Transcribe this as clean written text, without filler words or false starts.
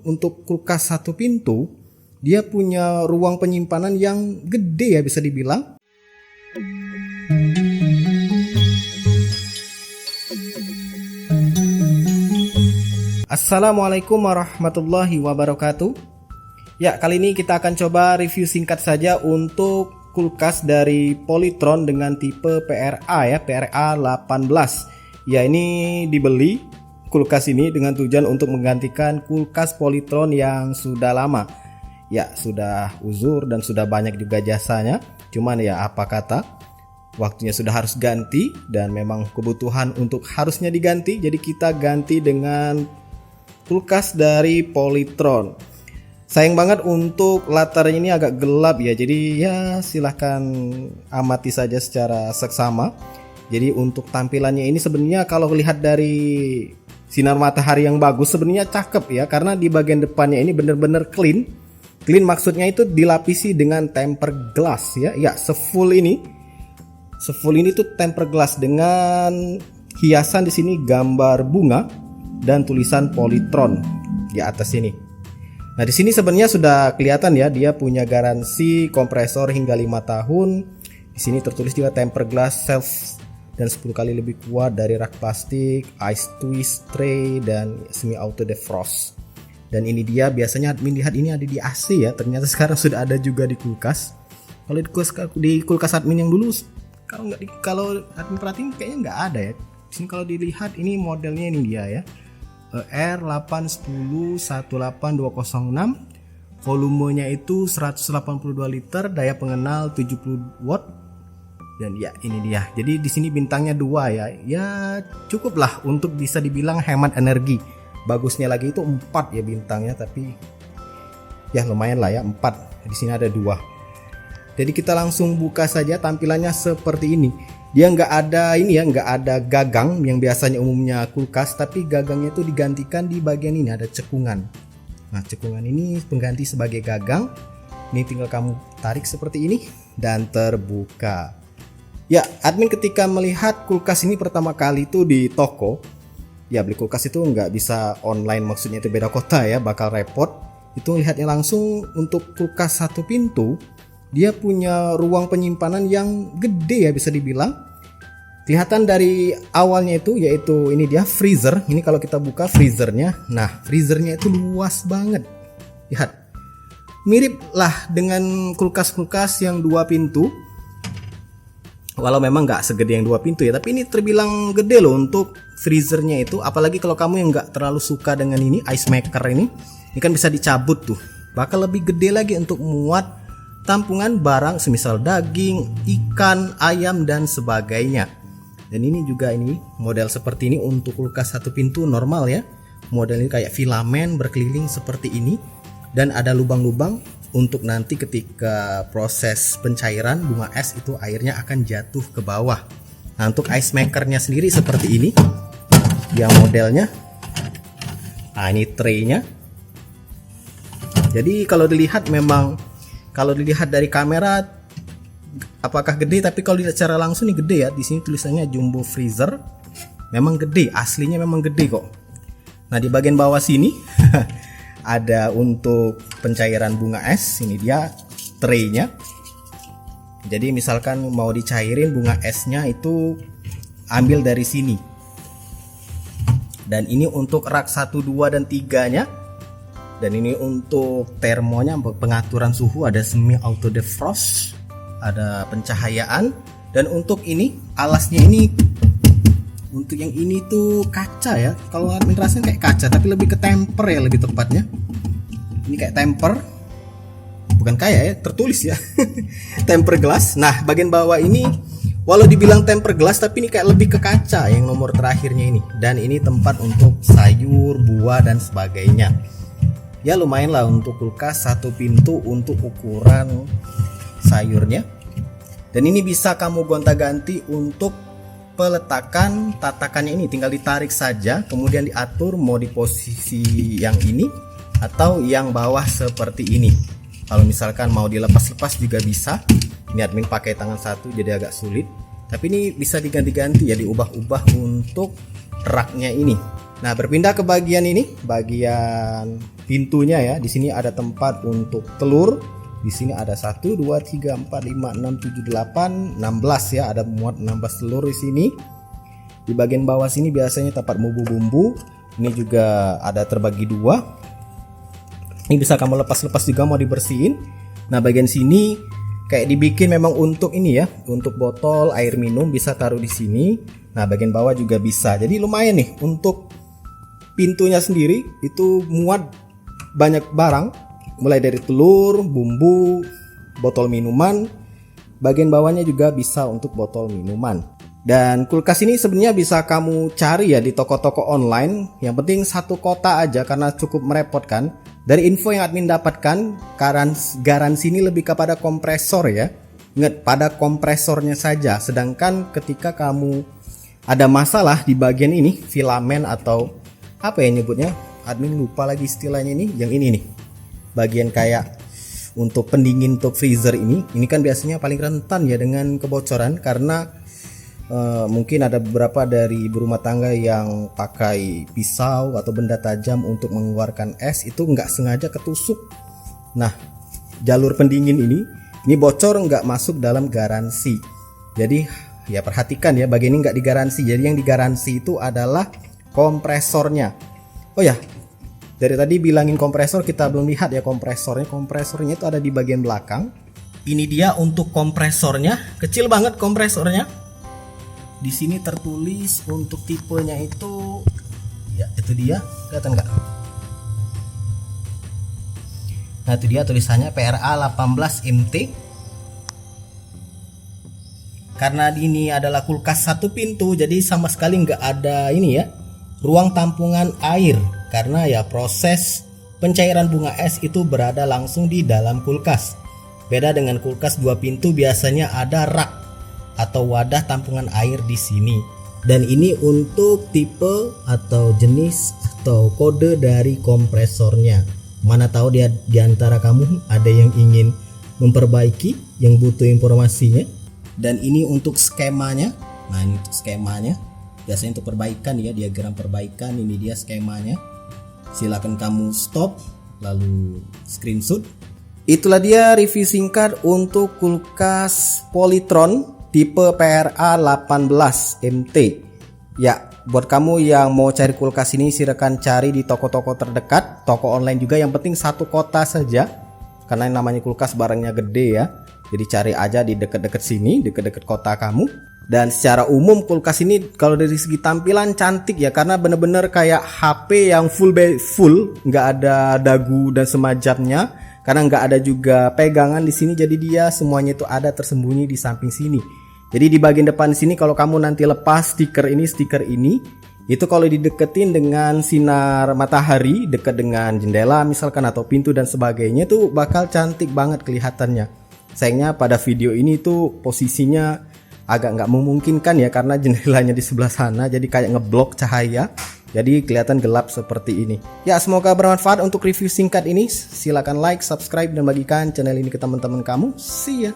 untuk kulkas satu pintu, dia punya ruang penyimpanan yang gede ya bisa dibilang. Assalamualaikum warahmatullahi wabarakatuh. Ya, kali ini kita akan coba review singkat saja untuk kulkas dari Polytron dengan tipe PRA ya, PRA 18. Ya, ini dibeli kulkas ini dengan tujuan untuk menggantikan kulkas Polytron yang sudah lama. Ya, sudah uzur dan sudah banyak juga jasanya. Cuman ya apa kata, waktunya sudah harus ganti dan memang kebutuhan untuk harusnya diganti. Jadi kita ganti dengan kulkas dari Polytron. Sayang banget untuk latarnya ini agak gelap ya. Jadi ya silahkan amati saja secara seksama. Jadi untuk tampilannya ini sebenarnya kalau lihat dari sinar matahari yang bagus sebenarnya cakep ya, karena di bagian depannya ini benar-benar clean. Clean maksudnya itu dilapisi dengan tempered glass ya. Ya, sefull ini tuh tempered glass dengan hiasan di sini gambar bunga dan tulisan Polytron di atas ini. Nah, di sini sebenarnya sudah kelihatan ya, dia punya garansi kompresor hingga 5 tahun. Di sini tertulis juga tempered glass self dan 10 kali lebih kuat dari rak plastik, ice twist tray dan semi auto defrost. Dan ini dia, biasanya admin lihat ini ada di AC ya, ternyata sekarang sudah ada juga di kulkas. Kalau di kulkas admin yang dulu, kalau admin perhatiin kayaknya nggak ada ya. Di sini kalau dilihat ini modelnya ini dia ya, R81018206, volumenya itu 182 liter, daya pengenal 70 watt. Dan ya ini dia. Jadi di sini bintangnya 2 ya. Ya cukup lah untuk bisa dibilang hemat energi. Bagusnya lagi itu 4 ya bintangnya, tapi ya lumayan lah ya 4. Di sini ada 2. Jadi kita langsung buka saja, tampilannya seperti ini. Dia nggak ada ini ya, nggak ada gagang yang biasanya umumnya kulkas, tapi gagangnya itu digantikan di bagian ini, ada cekungan. Nah, cekungan ini pengganti sebagai gagang. Ini tinggal kamu tarik seperti ini dan terbuka. Ya, admin ketika melihat kulkas ini pertama kali itu di toko, ya beli kulkas itu nggak bisa online, maksudnya itu beda kota ya, bakal repot. Itu lihatnya langsung untuk kulkas satu pintu, dia punya ruang penyimpanan yang gede ya bisa dibilang. Kelihatan dari awalnya itu, yaitu ini dia freezer. Ini kalau kita buka freezernya, nah freezernya itu luas banget. Lihat, mirip lah dengan kulkas-kulkas yang 2 pintu. Walau memang nggak segede yang 2 pintu ya, tapi ini terbilang gede loh untuk freezernya itu. Apalagi kalau kamu yang nggak terlalu suka dengan ini ice maker ini kan bisa dicabut tuh. Bakal lebih gede lagi untuk muat tampungan barang semisal daging, ikan, ayam dan sebagainya. Dan ini juga ini model seperti ini untuk kulkas satu pintu normal ya. Model ini kayak filamen berkeliling seperti ini dan ada lubang-lubang untuk nanti ketika proses pencairan bunga es itu airnya akan jatuh ke bawah. Nah, untuk ice makernya sendiri seperti ini yang modelnya. Nah, ini traynya. Jadi kalau dilihat dari kamera apakah gede, tapi kalau dilihat secara langsung nih gede ya. Di sini tulisannya jumbo freezer. Memang gede, aslinya memang gede kok. Nah, di bagian bawah sini ada untuk pencairan bunga es. Ini dia traynya. Jadi misalkan mau dicairin bunga esnya itu ambil dari sini. Dan ini untuk rak 1, 2 dan 3 nya. Dan ini untuk termonya, pengaturan suhu, ada semi auto defrost, ada pencahayaan. Dan untuk ini alasnya ini, untuk yang ini tuh kaca ya. Kalau admin rasain kayak kaca, tapi lebih ke temper ya, lebih tepatnya. Ini kayak temper, bukan kayak ya, tertulis ya. Temper glass. Nah, bagian bawah ini walau dibilang temper glass, tapi ini kayak lebih ke kaca yang nomor terakhirnya ini. Dan ini tempat untuk sayur, buah dan sebagainya. Ya lumayan lah untuk kulkas satu pintu untuk ukuran sayurnya. Dan ini bisa kamu gonta-ganti untuk peletakan tatakannya ini, tinggal ditarik saja kemudian diatur mau di posisi yang ini atau yang bawah seperti ini. Kalau misalkan mau dilepas-lepas juga bisa. Ini admin pakai tangan satu jadi agak sulit, tapi ini bisa diganti-ganti ya, diubah-ubah untuk raknya ini. Nah, berpindah ke bagian ini, bagian pintunya ya. Di sini ada tempat untuk telur. Di sini ada 1 2 3 4 5 6 7 8 16 ya, ada muat 16 telur di sini. Di bagian bawah sini biasanya tempat bumbu-bumbu. Ini juga ada terbagi dua. Ini bisa kamu lepas-lepas juga mau dibersihin. Nah, bagian sini kayak dibikin memang untuk ini ya, untuk botol air minum bisa taruh di sini. Nah, bagian bawah juga bisa. Jadi lumayan nih untuk pintunya sendiri itu muat banyak barang. Mulai dari telur, bumbu, botol minuman. Bagian bawahnya juga bisa untuk botol minuman. Dan kulkas ini sebenarnya bisa kamu cari ya di toko-toko online. Yang penting satu kota aja karena cukup merepotkan. Dari info yang admin dapatkan, garansi ini lebih kepada kompresor ya. Ingat, pada kompresornya saja. Sedangkan ketika kamu ada masalah di bagian ini, filamen atau apa ya nyebutnya? Admin lupa lagi istilahnya ini. Yang ini nih. Bagian kayak untuk pendingin untuk freezer ini kan biasanya paling rentan ya dengan kebocoran karena mungkin ada beberapa dari ibu rumah tangga yang pakai pisau atau benda tajam untuk mengeluarkan es, itu nggak sengaja ketusuk. Nah, jalur pendingin ini bocor, nggak masuk dalam garansi. Jadi ya perhatikan ya, bagian ini nggak digaransi. Jadi yang digaransi itu adalah kompresornya. Oh ya, dari tadi bilangin kompresor, kita belum lihat ya kompresornya. Kompresornya itu ada di bagian belakang. Ini dia untuk kompresornya, kecil banget kompresornya. Di sini tertulis untuk tipenya itu, ya itu dia, kelihatan nggak? Nah itu dia tulisannya PRA 18 MT. Karena ini adalah kulkas satu pintu, jadi sama sekali nggak ada ini ya, ruang tampungan air. Karena ya proses pencairan bunga es itu berada langsung di dalam kulkas. Beda dengan kulkas dua pintu, biasanya ada rak atau wadah tampungan air di sini. Dan ini untuk tipe atau jenis atau kode dari kompresornya. Mana tahu dia di antara kamu ada yang ingin memperbaiki, yang butuh informasinya. Dan ini untuk skemanya. Nah, ini untuk skemanya. Biasanya untuk perbaikan ya, diagram perbaikan. Ini dia skemanya. Silakan kamu stop lalu screenshot. Itulah dia review singkat untuk kulkas Polytron tipe PRA 18 MT. Ya, buat kamu yang mau cari kulkas ini silakan cari di toko-toko terdekat, toko online juga, yang penting satu kota saja. Karena yang namanya kulkas barangnya gede ya. Jadi cari aja di dekat-dekat sini, dekat-dekat kota kamu. Dan secara umum kulkas ini kalau dari segi tampilan cantik ya, karena bener-bener kayak HP yang full, nggak ada dagu dan semacamnya. Karena nggak ada juga pegangan di sini, jadi dia semuanya itu ada tersembunyi di samping sini. Jadi di bagian depan sini kalau kamu nanti lepas stiker ini, itu kalau dideketin dengan sinar matahari, dekat dengan jendela misalkan atau pintu dan sebagainya, tuh bakal cantik banget kelihatannya. Sayangnya pada video ini tuh posisinya agak nggak memungkinkan ya, karena jendelanya di sebelah sana, jadi kayak ngeblok cahaya, jadi kelihatan gelap seperti ini. Ya, semoga bermanfaat untuk review singkat ini. Silakan like, subscribe, dan bagikan channel ini ke teman-teman kamu. See ya.